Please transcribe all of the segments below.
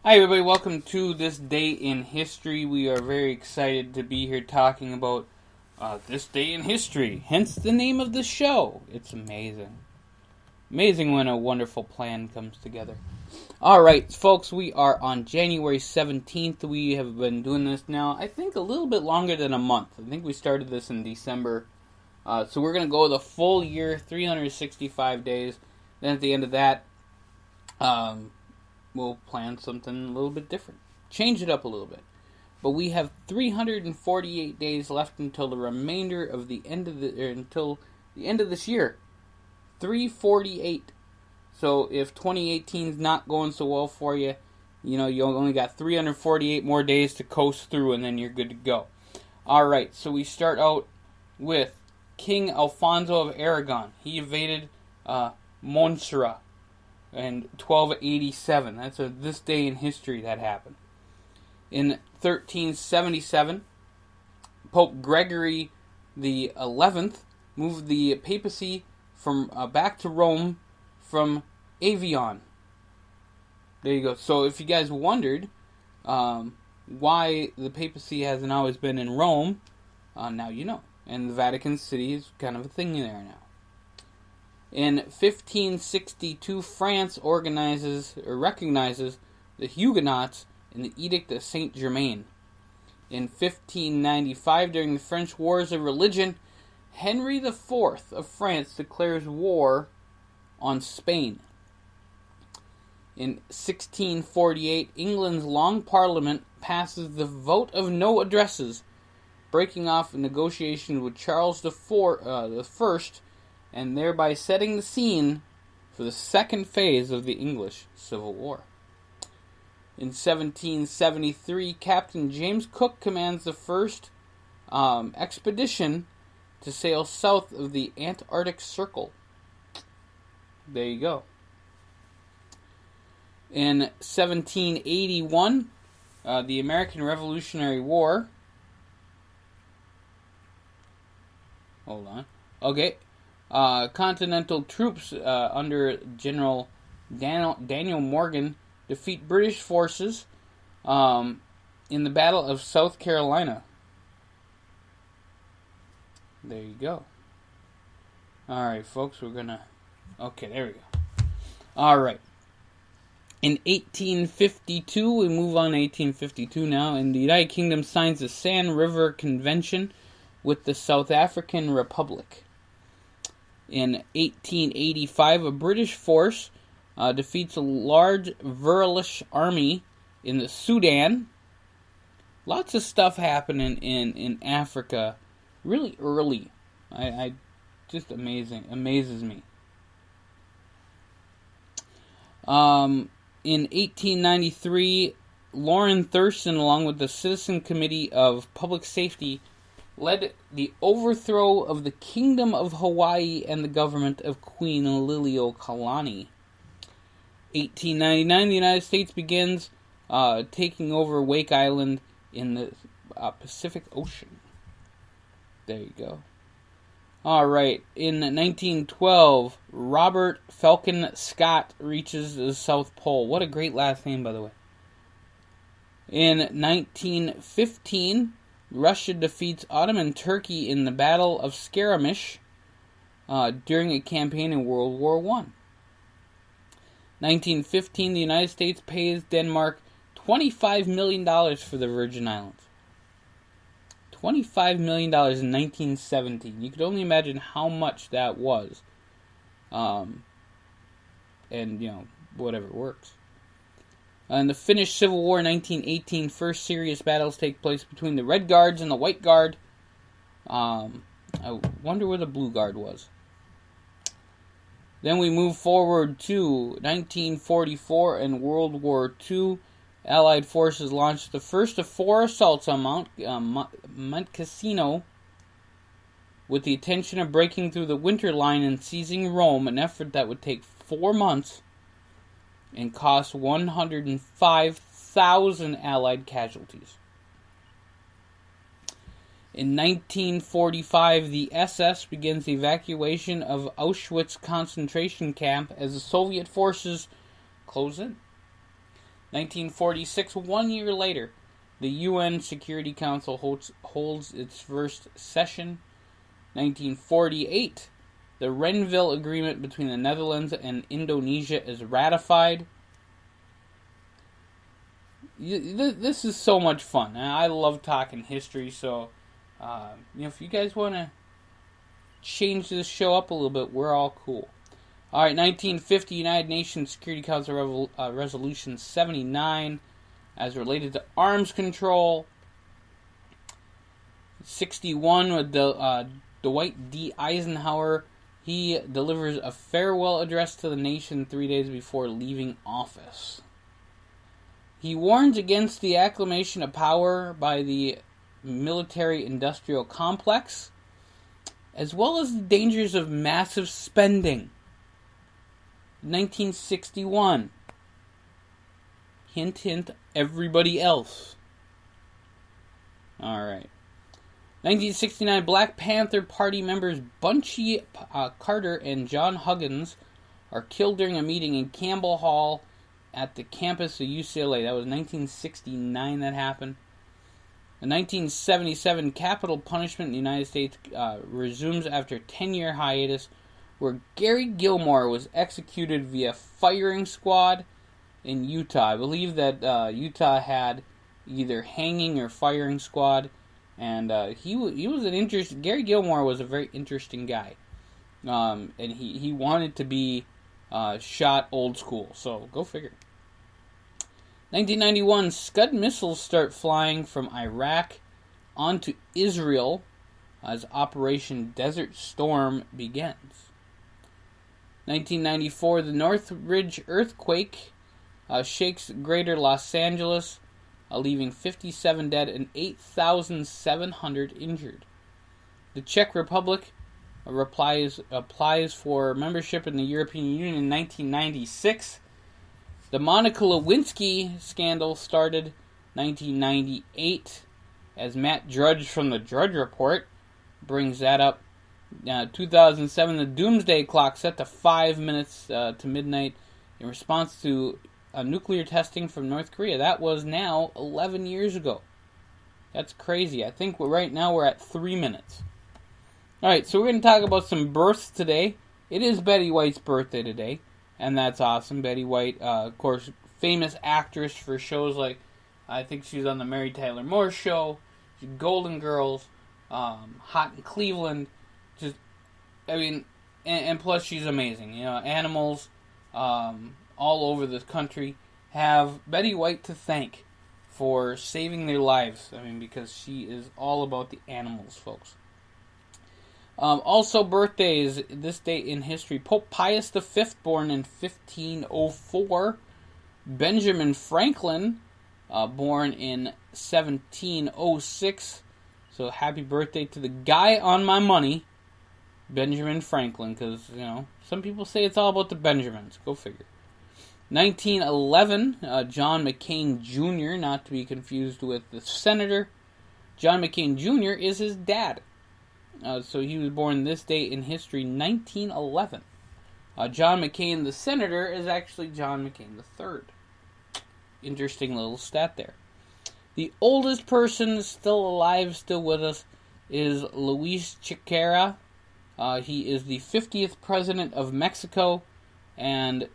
Hi everybody, welcome to this day in history. We are very excited to be here talking about this day in history, hence the name of the show. It's amazing. Amazing when a wonderful plan comes together. Alright, folks, we are on January 17th. We have been doing this now, I think, a little bit longer than a month. I think we started this in December. So we're going to go the full year, 365 days. Then at the end of that, we'll plan something a little bit different. Change it up a little bit. But we have 348 days left until the remainder of the end of until the end of this year. 348. So if 2018 is not going so well for you, you only got 348 more days to coast through, and then you're good to go. All right. So we start out with King Alfonso of Aragon. He invaded Montserrat in 1287. That's this day in history that happened. In 1377, Pope Gregory the 11th moved the papacy from back to Rome from Avignon. There you go. So if you guys wondered why the papacy hasn't always been in Rome, now you know. And the Vatican City is kind of a thing there now. In 1562, France recognizes the Huguenots in the Edict of Saint-Germain. In 1595, during the French Wars of Religion, Henry IV of France declares war on Spain. In 1648, England's Long Parliament passes the Vote of No Addresses, breaking off negotiations with Charles the First, and thereby setting the scene for the second phase of the English Civil War. In 1773, Captain James Cook commands the first expedition to sail south of the Antarctic Circle. There you go. In 1781, the American Revolutionary War. Hold on. Okay. Continental troops under General Daniel Morgan defeat British forces in the Battle of South Carolina. There you go. Alright, folks, we're gonna... Okay, there we go. Alright. In 1852, we move on to 1852 now, and the United Kingdom signs the Sand River Convention with the South African Republic. In 1885, a British force defeats a large Viralish army in the Sudan. Lots of stuff happening in Africa really early. I just amazes me. In 1893, Lauren Thurston, along with the Citizen Committee of Public Safety, led the overthrow of the Kingdom of Hawaii and the government of Queen Liliuokalani. 1899, the United States begins taking over Wake Island in the Pacific Ocean. There you go. Alright, in 1912, Robert Falcon Scott reaches the South Pole. What a great last name, by the way. In 1915, Russia defeats Ottoman Turkey in the Battle of Skaramish during a campaign in World War I. 1915, the United States pays Denmark $25 million for the Virgin Islands. $25 million in 1917. You could only imagine how much that was. And, whatever works. In the Finnish Civil War in 1918, first serious battles take place between the Red Guards and the White Guard. I wonder where the Blue Guard was. Then we move forward to 1944 and World War II. Allied forces launched the first of 4 assaults on Mount Cassino with the intention of breaking through the Winter Line and seizing Rome, an effort that would take 4 months and cost 105,000 Allied casualties. In 1945, the SS begins the evacuation of Auschwitz concentration camp as the Soviet forces close in. 1946, 1 year later, the UN Security Council holds its first session. 1948, the Renville Agreement between the Netherlands and Indonesia is ratified. This is so much fun. I love talking history, so if you guys want to change this show up a little bit, we're all cool. All right, 1950, United Nations Security Council Resolution 79, as related to arms control. 61, with Dwight D. Eisenhower, he delivers a farewell address to the nation 3 days before leaving office. He warns against the acclamation of power by the military-industrial complex, as well as the dangers of massive spending. 1961. Hint, hint, everybody else. Alright. 1969, Black Panther Party members Bunchy Carter and John Huggins are killed during a meeting in Campbell Hall at the campus of UCLA. That was 1969 that happened. In 1977, capital punishment in the United States resumes after a 10-year hiatus, where Gary Gilmore was executed via firing squad in Utah. I believe that Utah had either hanging or firing squad, and he was an interesting. Gary Gilmore was a very interesting guy, and he wanted to be shot old school. So go figure. 1991, Scud missiles start flying from Iraq onto Israel as Operation Desert Storm begins. 1994, the Northridge earthquake shakes greater Los Angeles, leaving 57 dead and 8,700 injured. The Czech Republic applies for membership in the European Union in 1996. The Monica Lewinsky scandal started 1998, as Matt Drudge from the Drudge Report brings that up. 2007, the doomsday clock set to 5 minutes to midnight in response to nuclear testing from North Korea. That was now 11 years ago. That's crazy. I think right now we're at 3 minutes. Alright, so we're going to talk about some births today. It is Betty White's birthday today, and that's awesome. Betty White, of course, famous actress for shows like, I think she was on the Mary Tyler Moore Show, Golden Girls, Hot in Cleveland. And plus she's amazing. Animals all over this country have Betty White to thank for saving their lives. Because she is all about the animals, folks. Also birthdays this date in history. Pope Pius V, born in 1504. Benjamin Franklin, born in 1706. So happy birthday to the guy on my money, Benjamin Franklin, because, some people say it's all about the Benjamins. Go figure. 1911, John McCain Jr., not to be confused with the senator. John McCain Jr. is his dad. So he was born this date in history, 1911. John McCain, the senator, is actually John McCain III. Interesting little stat there. The oldest person still alive, still with us, is Luis Chiquera. He is the 50th president of Mexico, and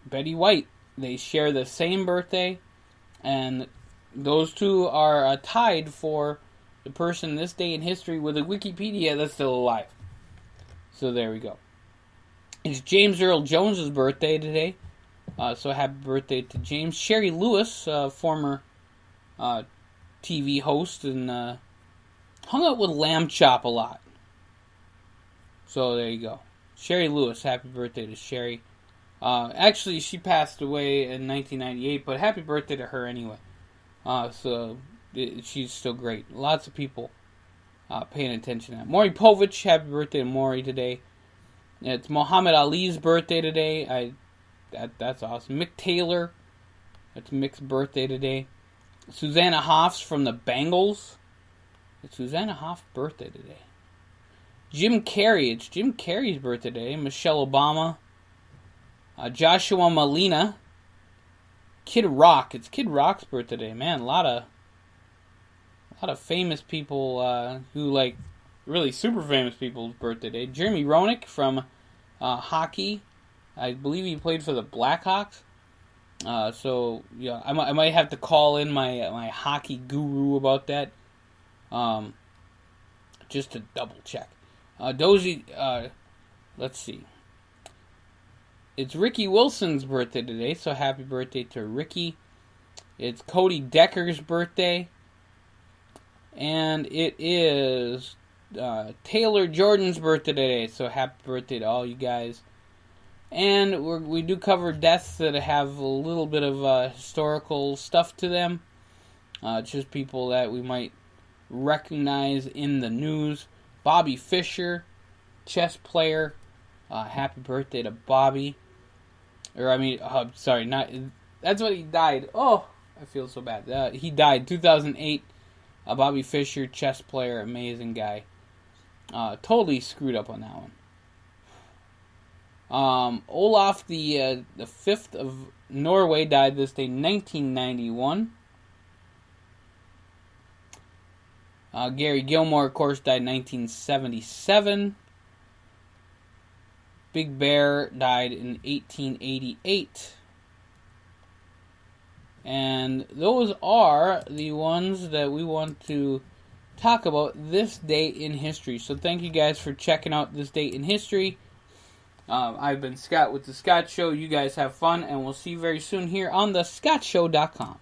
Betty White. They share the same birthday, and those two are tied for the person this day in history with a Wikipedia that's still alive. So there we go. It's James Earl Jones' birthday today, so happy birthday to James. Sherry Lewis, former TV host, and hung out with Lamb Chop a lot. So there you go. Sherry Lewis, happy birthday to Sherry. Actually, she passed away in 1998, but happy birthday to her anyway. She's still great. Lots of people paying attention to that. Maury Povich, happy birthday to Maury today. It's Muhammad Ali's birthday today. That's awesome. Mick Taylor, it's Mick's birthday today. Susanna Hoffs from the Bangles. It's Susanna Hoffs' birthday today. Jim Carrey, it's Jim Carrey's birthday today. Michelle Obama. Joshua Malina. Kid Rock. It's Kid Rock's birthday today. Man, a lot of famous people who, like, really super famous people's birthday today. Jeremy Roenick from hockey. I believe he played for the Blackhawks. So, yeah, I might have to call in my hockey guru about that. Just to double check. Dozy, let's see. It's Ricky Wilson's birthday today, so happy birthday to Ricky. It's Cody Decker's birthday. And it is Taylor Jordan's birthday today, so happy birthday to all you guys. And we do cover deaths that have a little bit of historical stuff to them. Just people that we might recognize in the news. Bobby Fischer, chess player. Happy birthday to Bobby. Sorry, that's when he died. Oh, I feel so bad. He died 2008. Bobby Fischer, chess player, amazing guy. Totally screwed up on that one. Olaf the Fifth of Norway died this day, 1991. Gary Gilmore, of course, died in 1977. Big Bear died in 1888. And those are the ones that we want to talk about this day in history. So thank you guys for checking out this day in history. I've been Scott with The Scott Show. You guys have fun, and we'll see you very soon here on thescottshow.com.